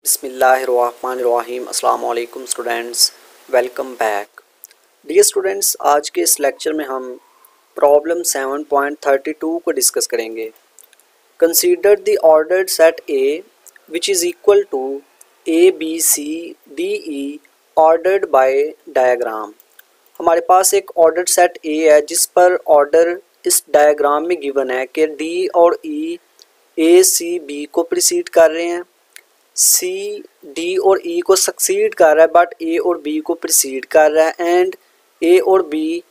बिस्मिल्लाहिर्रहमानिर्रहीम। अस्सलाम वालेकुम students, welcome back. Dear students, आज के इस लेक्चर में हम प्रॉब्लम 7.32 को डिस्कस करेंगे। Consider the ordered set A which is equal to A B C D E ordered by diagram. हमारे पास एक ऑर्डर्ड सेट ए है जिस पर ऑर्डर इस डायग्राम में गिवन है कि डी और ई ए सी बी को प्रीसीड कर रहे हैं, सी डी और ई को सक्सीड कर रहा है बट ए और बी को प्रीसीड कर रहा है, एंड ए और B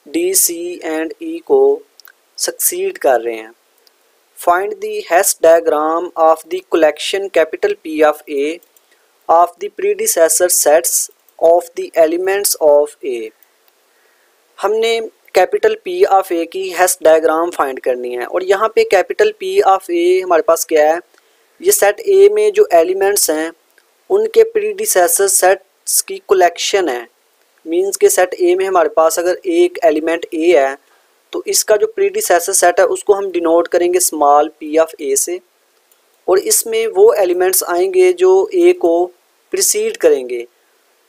D C and E को सक्सीड कर रहे हैं। Find the Hasse diagram of the collection capital P of A of the predecessor sets of the elements of A. हमने कैपिटल पी ऑफ ए की hash diagram find करनी है और यहाँ पे कैपिटल पी ऑफ ए हमारे पास क्या है, ये सेट ए में जो एलिमेंट्स हैं उनके प्रीडिसेसर सेट्स की कलेक्शन है। मींस के सेट ए में हमारे पास अगर एक एलिमेंट ए है तो इसका जो प्रीडिसेसर सेट है उसको हम डिनोट करेंगे स्मॉल पी ऑफ ए से, और इसमें वो एलिमेंट्स आएंगे जो ए को प्रीसीड करेंगे।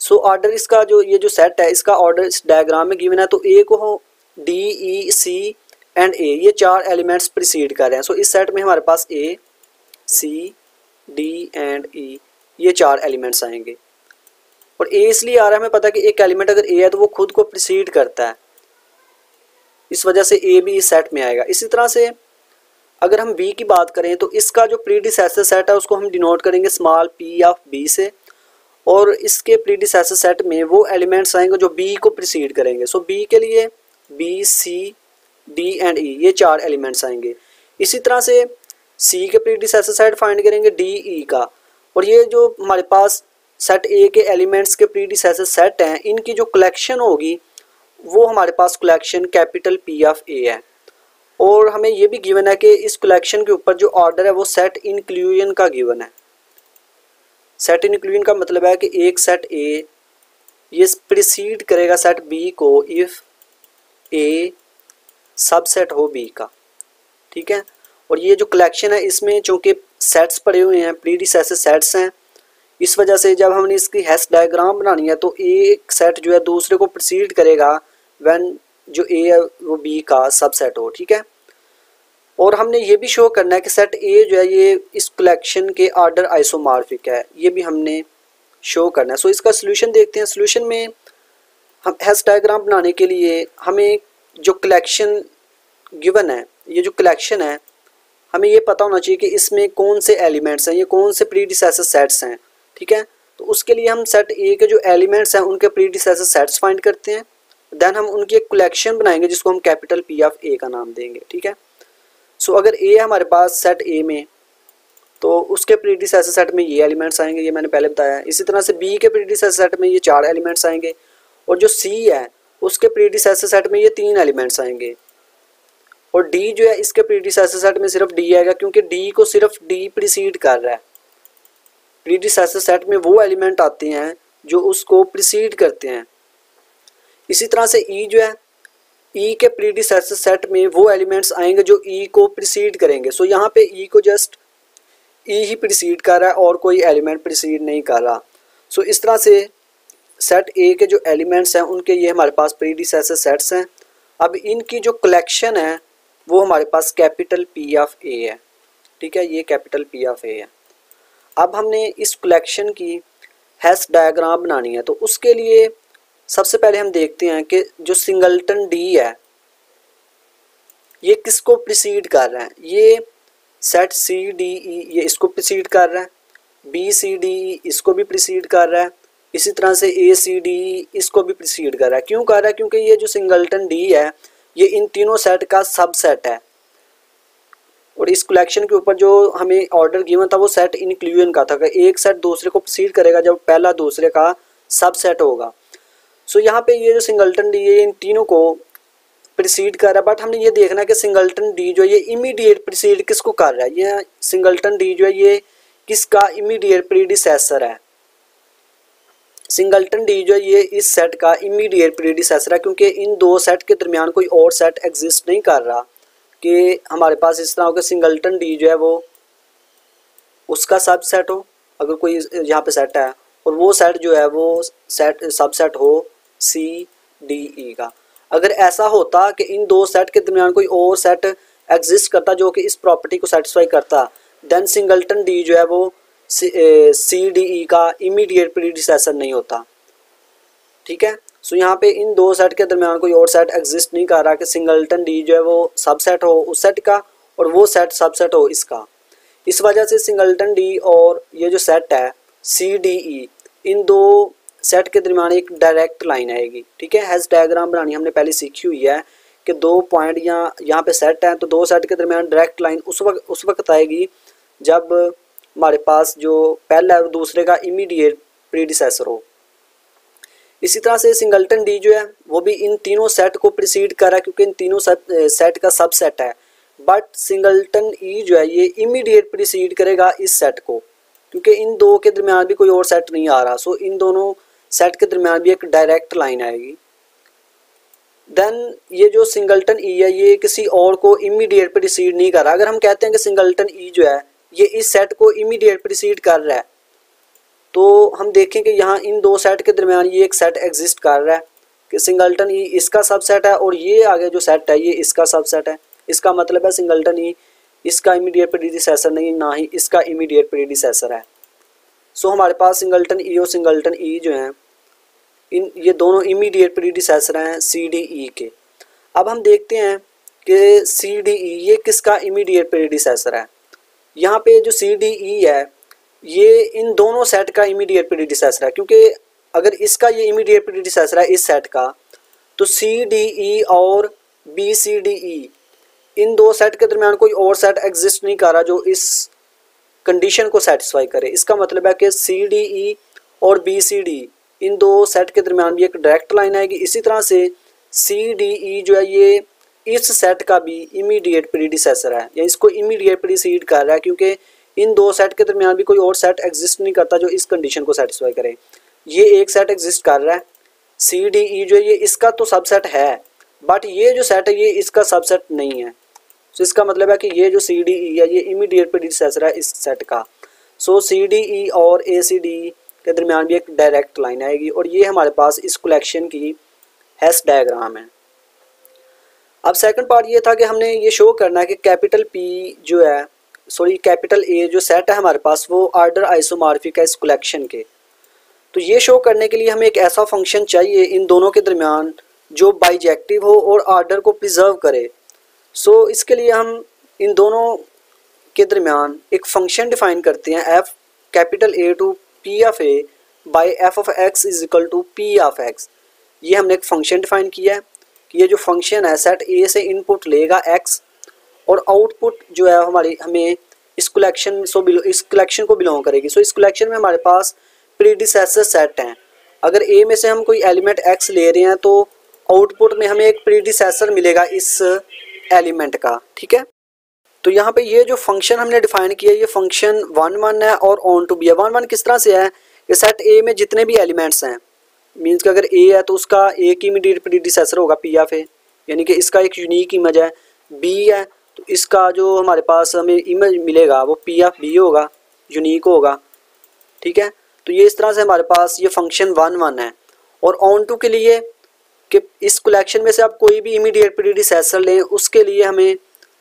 सो ऑर्डर इसका जो ये जो सेट है इसका ऑर्डर इस डायग्राम में गिवन है, तो ए को डी ई सी एंड ए ये चार एलिमेंट्स प्रीसीड कर रहे हैं। सो इस सेट में हमारे पास ए सी डी एंड ई ये चार एलिमेंट्स आएंगे, और ए इसलिए आ रहा है, हमें पता है कि एक एलिमेंट अगर ए है तो वो खुद को प्रीसीड करता है, इस वजह से ए भी इस सेट में आएगा। इसी तरह से अगर हम बी की बात करें तो इसका जो प्रीडिसेसर सेट है उसको हम डिनोट करेंगे स्मॉल पी ऑफ बी से, और इसके प्रीडिसेसर सेट में वो एलिमेंट्स आएंगे जो बी को प्रीसीड करेंगे। सो बी के लिए बी सी डी एंड ई ये चार एलिमेंट्स आएंगे। इसी तरह से सी के प्रीडिसेसर सेट फाइंड करेंगे डी ई का, और ये जो हमारे पास सेट ए के एलिमेंट्स के प्रीडिसेसर सेट हैं इनकी जो कलेक्शन होगी वो हमारे पास कलेक्शन कैपिटल पी ऑफ ए है, और हमें ये भी गिवन है कि इस कलेक्शन के ऊपर जो ऑर्डर है वो सेट इंक्लूजन का गिवन है। सेट इंक्लूजन का मतलब है कि एक सेट ए ये प्रीसीड करेगा सेट बी को इफ़ ए सबसेट हो बी का, ठीक है। और ये जो कलेक्शन है इसमें चूँकि सेट्स पड़े हुए हैं, प्रीडिसेसर सेट्स हैं, इस वजह से जब हमने इसकी हैश डायग्राम बनानी है तो एक सेट जो है दूसरे को प्रीसीड करेगा व्हेन जो ए है वो बी का सबसेट हो, ठीक है। और हमने ये भी शो करना है कि सेट ए जो है ये इस कलेक्शन के ऑर्डर आइसोमॉर्फिक है, ये भी हमने शो करना है। सो इसका सोल्यूशन देखते हैं। सोल्यूशन में हम हैश डायग्राम बनाने के लिए हमें जो कलेक्शन गिवन है, ये जो कलेक्शन है हमें ये पता होना चाहिए कि इसमें कौन से एलिमेंट्स हैं, ये कौन से प्रीडिसेसर सेट्स हैं, ठीक है। तो उसके लिए हम सेट ए के जो एलिमेंट्स हैं उनके प्रीडिसेसर सेट्स फाइंड करते हैं, देन हम उनकी एक कलेक्शन बनाएंगे जिसको हम कैपिटल पी ऑफ ए का नाम देंगे, ठीक है। सो अगर ए है हमारे पास सेट ए में तो उसके प्रीडिसेसर सेट में ये एलिमेंट्स आएंगे, ये मैंने पहले बताया। इसी तरह से बी के प्रीडिसेसर सेट में ये चार एलिमेंट्स आएंगे, और जो सी है उसके प्रीडिसेसर सेट में ये तीन एलिमेंट्स आएंगे, और डी जो है इसके प्रीडिसेसर सेट में सिर्फ डी आएगा क्योंकि डी को सिर्फ डी प्रीसीड कर रहा है। प्रीडिसेसर सेट में वो एलिमेंट आते हैं जो उसको प्रीसीड करते हैं। इसी तरह से ई जो है ई के प्रीडिसेसर सेट में वो एलिमेंट्स आएंगे जो ई को प्रीसीड करेंगे। सो यहाँ पे ई को जस्ट ई ही प्रीसीड कर रहा है और कोई एलिमेंट प्रीसीड नहीं कर रहा। सो इस तरह से सेट ए के जो एलिमेंट्स हैं उनके ये हमारे पास प्रीडिसेसर सेट्स हैं। अब इनकी जो कलेक्शन है वो हमारे पास कैपिटल पी ऑफ ए है, ठीक है, ये कैपिटल पी ऑफ ए है। अब हमने इस कलेक्शन की हैश डायग्राम बनानी है, तो उसके लिए सबसे पहले हम देखते हैं कि जो सिंगलटन डी है ये किसको प्रीसीड कर रहा है। ये सेट सी डी ई ये इसको प्रीसीड कर रहा है, बी सी डी ई इसको भी प्रीसीड कर रहा है, इसी तरह से ए सी डी ई इसको भी प्रीसीड कर रहा है। क्यों कर रहा है? क्योंकि ये जो सिंगलटन डी है ये इन तीनों सेट का सबसेट है, और इस कलेक्शन के ऊपर जो हमें ऑर्डर गिवन था वो सेट इंक्लूजन का था कि एक सेट दूसरे को प्रीसीड करेगा जब पहला दूसरे का सबसेट होगा। सो यहाँ पे ये जो सिंगलटन डी है इन तीनों को प्रीसीड कर रहा है, बट हमने ये देखना है कि सिंगलटन डी जो है ये इमीडिएट प्रीसीड किसको कर रहा है। ये सिंगलटन डी जो है ये किसका इमीडिएट प्रीडिसेसर है। सिंगलटन डी जो है ये इस सेट का इमीडिएट प्रीडिसेसर है, क्योंकि इन दो सेट के दरमियान कोई और सेट एग्जिस्ट नहीं कर रहा कि हमारे पास इस तरह हो कि सिंगलटन डी जो है वो उसका सबसेट हो अगर कोई यहाँ पे सेट है और वो सेट जो है वो सेट सबसेट हो सी डी ई का। अगर ऐसा होता कि इन दो सेट के दरमियान कोई और सेट एग्जिस्ट करता जो कि इस प्रॉपर्टी को सेटिस्फाई करता, देन सिंगलटन डी जो है वो सी डी ई का इमीडिएट प्रीडिसेसर नहीं होता। ठीक है, सो यहाँ पे इन दो सेट के दरमियान कोई और सेट एग्जिस्ट नहीं कर रहा कि सिंगलटन डी जो है वो सबसेट हो उस सेट का और वो सेट सबसेट हो इसका। इस वजह से सिंगलटन डी और ये जो सेट है सी डी ई, इन दो सेट के दरमियान एक डायरेक्ट लाइन आएगी। ठीक है, हैज़ डायग्राम बनानी हमने पहले सीखी हुई है कि दो पॉइंट यहाँ पे सेट हैं तो दो सेट के दरमियान डायरेक्ट लाइन उस वक्त आएगी जब हमारे पास जो पहला है दूसरे का इमीडिएट प्रीडिसेसर हो। इसी तरह से सिंगलटन डी जो है वो भी इन तीनों सेट को प्रीसीड कर रहा है क्योंकि इन तीनों सेट का सबसेट है, बट सिंगलटन ई जो है ये इमीडिएट प्रीसीड करेगा इस सेट को क्योंकि इन दो के दरमियान भी कोई और सेट नहीं आ रहा। सो इन दोनों सेट के दरमियान भी एक डायरेक्ट लाइन आएगी। देन ये जो सिंगलटन ई है ये किसी और को इमीडिएट प्रीसीड नहीं कर रहा। अगर हम कहते हैं कि सिंगलटन ई जो है ये इस सेट को इमीडिएट प्रीसीड कर रहा है तो हम देखें कि यहाँ इन दो सेट के दरमियान ये एक सेट एग्जिस्ट कर रहा है कि सिंगलटन ई इसका सबसेट है और ये आगे जो सेट है ये इसका सबसेट है। इसका मतलब है सिंगलटन ई इसका इमीडिएट प्रीडिसेसर नहीं, ना ही इसका इमीडिएट प्रीडिसेसर है। सो हमारे पास सिंगलटन ई और सिंगलटन ई जो हैं इन ये दोनों इमीडिएट प्रीडिसेसर हैं सी डी ई के। अब हम देखते हैं कि सी डी ई ये किसका इमीडिएट प्रीडिसेसर है। यहाँ पे जो सी डी ई है ये इन दोनों सेट का इमीडिएट प्रीडिसेसर है क्योंकि अगर इसका ये इमीडिएट प्रीडिसेसर है इस सेट का तो सी डी ई और बी सी डी ई इन दो सेट के दरमियान कोई और सेट एग्जिस्ट नहीं कर रहा जो इस कंडीशन को सेटिस्फाई करे। इसका मतलब है कि सी डी ई और बी सी डी इन दो सेट के दरमियान भी एक डायरेक्ट लाइन आएगी। इसी तरह से सी डी ई जो है ये इस सेट का भी इमीडिएट प्रीडिसेसर है या इसको इमीडिएट प्रीसीड कर रहा है क्योंकि इन दो सेट के दरमियान भी कोई और सेट एग्जिस्ट नहीं करता जो इस कंडीशन को सेटिस्फाई करे। ये एक सेट एग्जिस्ट कर रहा है सी डी ई जो ये इसका तो सबसेट है बट ये जो सेट है ये इसका सबसेट नहीं है। सो इसका मतलब है कि ये जो सी डी ई है ये इमीडिएट प्रीडिसेसर है इस सेट का। सो सी डी ई और ए सी डी के दरमियान भी एक डायरेक्ट लाइन आएगी और ये हमारे पास इस कलेक्शन की हैश डायग्राम है। अब सेकंड पार्ट ये था कि हमने ये शो करना है कि कैपिटल पी जो है कैपिटल ए जो सेट है हमारे पास वो ऑर्डर आइसोमॉर्फिक है इस कलेक्शन के। तो ये शो करने के लिए हमें एक ऐसा फंक्शन चाहिए इन दोनों के दरमियान जो बाइजेक्टिव हो और ऑर्डर को प्रिजर्व करे। सो इसके लिए हम इन दोनों के दरमियान एक फंक्शन डिफाइन करते हैं f capital A to P of A by f of x is equal to P of x. ये हमने एक फंक्शन डिफाइन किया है कि ये जो फंक्शन है सेट ए से इनपुट लेगा एक्स और आउटपुट जो है हमें इस कलेक्शन को बिलोंग करेगी। सो इस कलेक्शन में हमारे पास प्रीडिसेसर सेट हैं। अगर ए में से हम कोई एलिमेंट एक्स ले रहे हैं तो आउटपुट में हमें एक प्रीडिसेसर मिलेगा इस एलिमेंट का। ठीक है, तो यहाँ पे ये जो फंक्शन हमने डिफाइन किया ये फंक्शन 1 है और ऑन टू बी है। 1 किस तरह से है कि सेट ए में जितने भी एलिमेंट्स हैं मीन्स कि अगर ए है तो उसका एक इमीडिएट प्रीडिसेसर होगा पी ऑफ ए यानी कि इसका एक यूनिक इमेज है। बी है तो इसका जो हमारे पास हमें इमेज मिलेगा वो पी ऑफ बी होगा, यूनिक होगा। ठीक है, तो ये इस तरह से हमारे पास ये फंक्शन 1 है। और ऑन टू के लिए कि इस कलेक्शन में से आप कोई भी इमीडिएट प्रीडिसेसर लें उसके लिए हमें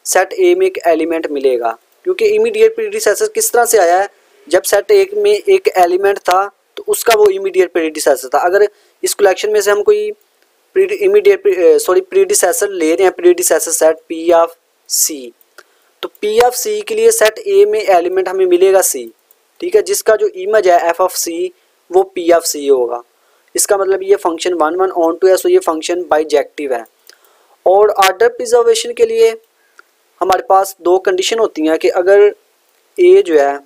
सेट ए में एक एलिमेंट मिलेगा क्योंकि इमीडिएट प्रीडिसेसर किस तरह से आया है जब सेट ए में एक एलिमेंट था तो उसका वो इमीडिएट प्रीडिसेसर था। अगर इस कलेक्शन में से हम कोई प्रीडिसेसर ले रहे हैं प्रीडिसेसर सेट पी ऑफ सी तो पी ऑफ सी के लिए सेट ए में एलिमेंट हमें मिलेगा सी। ठीक है, जिसका जो इमेज है एफ ऑफ सी वो पी ऑफ सी होगा। इसका मतलब ये फंक्शन 1 ऑन टू है। सो ये फंक्शन बाइजेक्टिव है। और ऑर्डर प्रिजर्वेशन के लिए हमारे पास दो कंडीशन होती हैं कि अगर ए जो है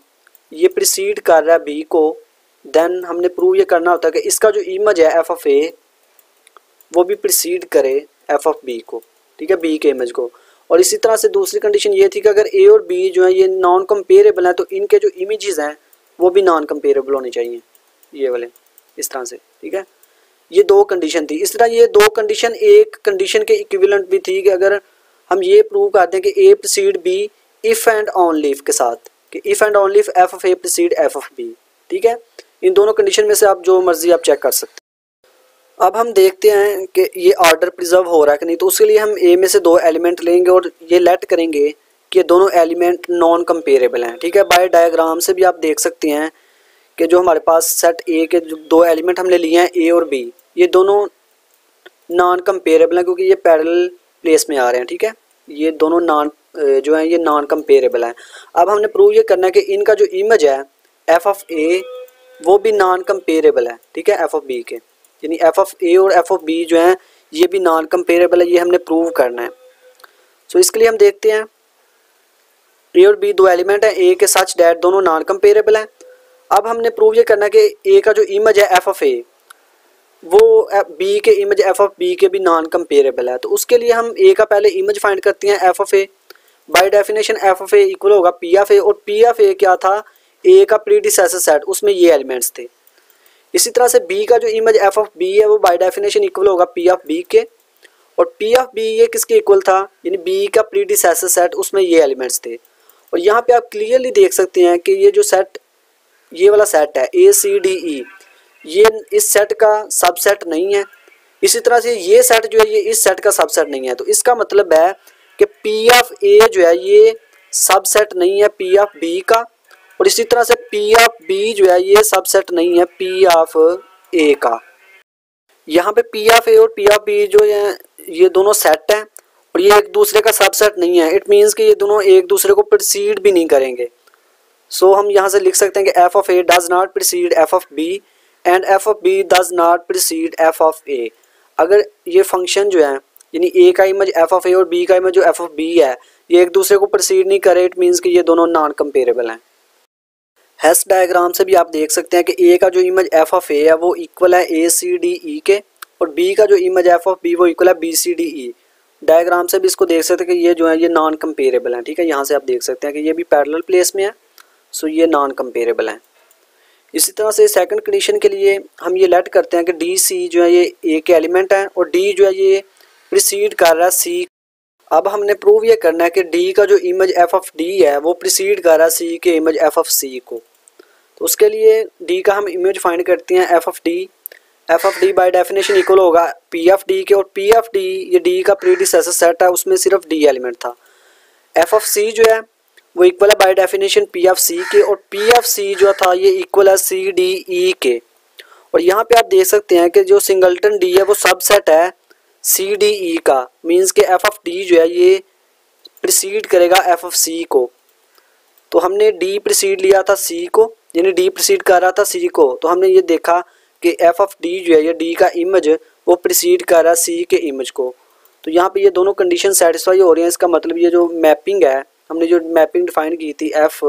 ये प्रीसीड कर रहा है बी को देन हमने प्रूव ये करना होता है कि इसका जो इमेज है एफ ऑफ ए वो भी प्रीसीड करे एफ ऑफ बी को। ठीक है, बी के इमेज को। और इसी तरह से दूसरी कंडीशन ये थी कि अगर ए और बी जो है ये नॉन कंपेरेबल हैं तो इनके जो इमेजेस हैं वो भी नॉन कंपेरेबल होने चाहिए ये वाले इस तरह से। ठीक है, ये दो कंडीशन थी। इस तरह ये दो कंडीशन एक कंडीशन के इक्विवेलेंट भी थी कि अगर हम ये प्रूव कर दें कि A precede B if and only if के साथ कि if and only if F of A precede F of B. ठीक है, इन दोनों कंडीशन में से आप जो मर्जी आप चेक कर सकते हैं। अब हम देखते हैं कि ये ऑर्डर प्रिजर्व हो रहा है कि नहीं। तो उसके लिए हम ए में से दो एलिमेंट लेंगे और ये लेट करेंगे कि दोनों एलिमेंट नॉन कंपेरेबल हैं। ठीक है, बाय डायग्राम से भी आप देख सकते हैं कि जो हमारे पास सेट ए के जो दो एलिमेंट हमने लिए हैं ए और बी, ये दोनों नॉन कंपेरेबल हैं क्योंकि ये पैरेलल प्लेस में आ रहे हैं। ठीक है, ये दोनों जो है ये नॉन कंपेरेबल हैं। अब हमने प्रूव ये करना है कि इनका जो इमेज है एफ ऑफ ए वो भी नॉन कंपेरेबल है। ठीक है, एफ ऑफ बी के, यानी एफ ऑफ ए और एफ ऑफ बी जो हैं ये भी नॉन कंपेरेबल है, ये हमने प्रूव करना है। सो इसके लिए हम देखते हैं ए और बी दो एलिमेंट हैं ए के सच डैट दोनों नॉन कंपेरेबल हैं। अब हमने प्रूव ये करना है कि ए का जो इमेज है एफ ऑफ ए वो बी के इमेज एफ ऑफ बी के भी नॉन कंपेरेबल है। तो उसके लिए हम ए का पहले इमेज फाइंड करते हैं F of A. By definition F of A equal होगा पी ऑफ ए, और पी ऑफ ए क्या था, ए का प्रीडिसेसर सेट, उसमें ये एलिमेंट्स थे। इसी तरह से बी का जो इमेज एफ ऑफ बी है वो बाय डेफिनेशन इक्वल होगा पी ऑफ बी के, और पी ऑफ बी ये किसके इक्वल था, यानी बी का प्रीडिसेसर सेट, उसमें ये एलिमेंट्स थे। और यहाँ पे आप क्लियरली देख सकते हैं कि ये जो सेट, ये वाला सेट है ए सी डी ई, ये इस सेट का सबसेट नहीं है। इसी तरह से ये सेट जो है ये इस सेट का सबसेट नहीं है। तो इसका मतलब है कि पी ऑफ ए जो है ये सबसेट नहीं है पी ऑफ बी का, और इसी तरह से पी ऑफ बी जो है ये सबसेट नहीं है पी ऑफ ए का। यहाँ पे पी ऑफ ए और पी ऑफ बी जो है ये दोनों सेट हैं और ये एक दूसरे का सबसेट नहीं है। इट मीन्स कि ये दोनों एक दूसरे को प्रीसीड भी नहीं करेंगे। सो हम यहाँ से लिख सकते हैं कि F of A does not precede F of B and F of B does not precede F of A. अगर ये फंक्शन जो है यानी ए का इमेज एफ ऑफ ए और बी का इमेज जो एफ ऑफ बी है ये एक दूसरे को प्रीसीड नहीं करे, इट मीन्स कि ये दोनों नॉन कंपेरेबल हैं। हेस डायग्राम से भी आप देख सकते हैं कि ए का जो इमेज एफ ऑफ ए है वो इक्वल है ए सी डी ई के, और बी का जो इमेज एफ ऑफ बी वो इक्वल है B C D E. Diagram से भी इसको देख सकते हैं कि ये जो है ये नॉन कंपेरेबल हैं। ठीक है, यहाँ से आप देख सकते हैं कि ये भी पैरेलल प्लेस में है, सो ये नॉन कंपेरेबल हैं। इसी तरह से सेकंड कंडीशन के लिए हम ये लेट करते हैं कि डी सी जो है ये ए के एलिमेंट हैं और डी जो है ये प्रीसीड कर रहा है सी। अब हमने प्रूव ये करना है कि डी का जो इमेज एफ ऑफ डी है वो प्रीसीड कर रहा है सी के इमेज एफ ऑफ सी को। तो उसके लिए डी का हम इमेज फाइंड करते हैं F of D. F of D by definition equal होगा पी ऑफ डी के, और पी ऑफ डी ये डी का प्रीडिसेसर सेट है, उसमें सिर्फ डी एलिमेंट था। एफ ऑफ सी जो है वो इक्वल है बाय डेफिनेशन पी ऑफ सी के, और पी ऑफ सी जो था ये इक्वल है सी डी ई के। और यहाँ पे आप देख सकते हैं कि जो सिंगलटन डी है वो सबसेट है सी डी ई का, मीन्स के एफ ऑफ डी जो है ये प्रीसीड करेगा एफ ऑफ सी को। तो हमने डी प्रीसीड लिया था सी को, यानी डी प्रीसीड कर रहा था सी को, तो हमने ये देखा कि एफ ऑफ डी जो है ये डी का इमेज वो प्रीसीड कर रहा है सी के इमेज को। तो यहाँ पे ये दोनों कंडीशन सेटिस्फाई हो रही हैं। इसका मतलब ये जो मैपिंग है, हमने जो मैपिंग डिफाइन की थी F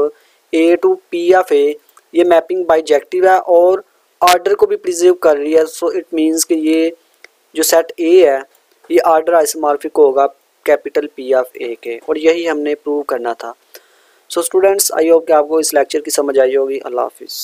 A to P of A, ये मैपिंग बाइजेक्टिव है और ऑर्डर को भी प्रिजर्व कर रही है। सो इट मीन्स कि ये जो सेट ए है ये ऑर्डर आइसोमॉर्फिक होगा कैपिटल पी ऑफ ए के, और यही हमने प्रूव करना था। सो स्टूडेंट्स, आई होप कि आपको इस लेक्चर की समझ आई होगी। अल्लाह हाफिज़।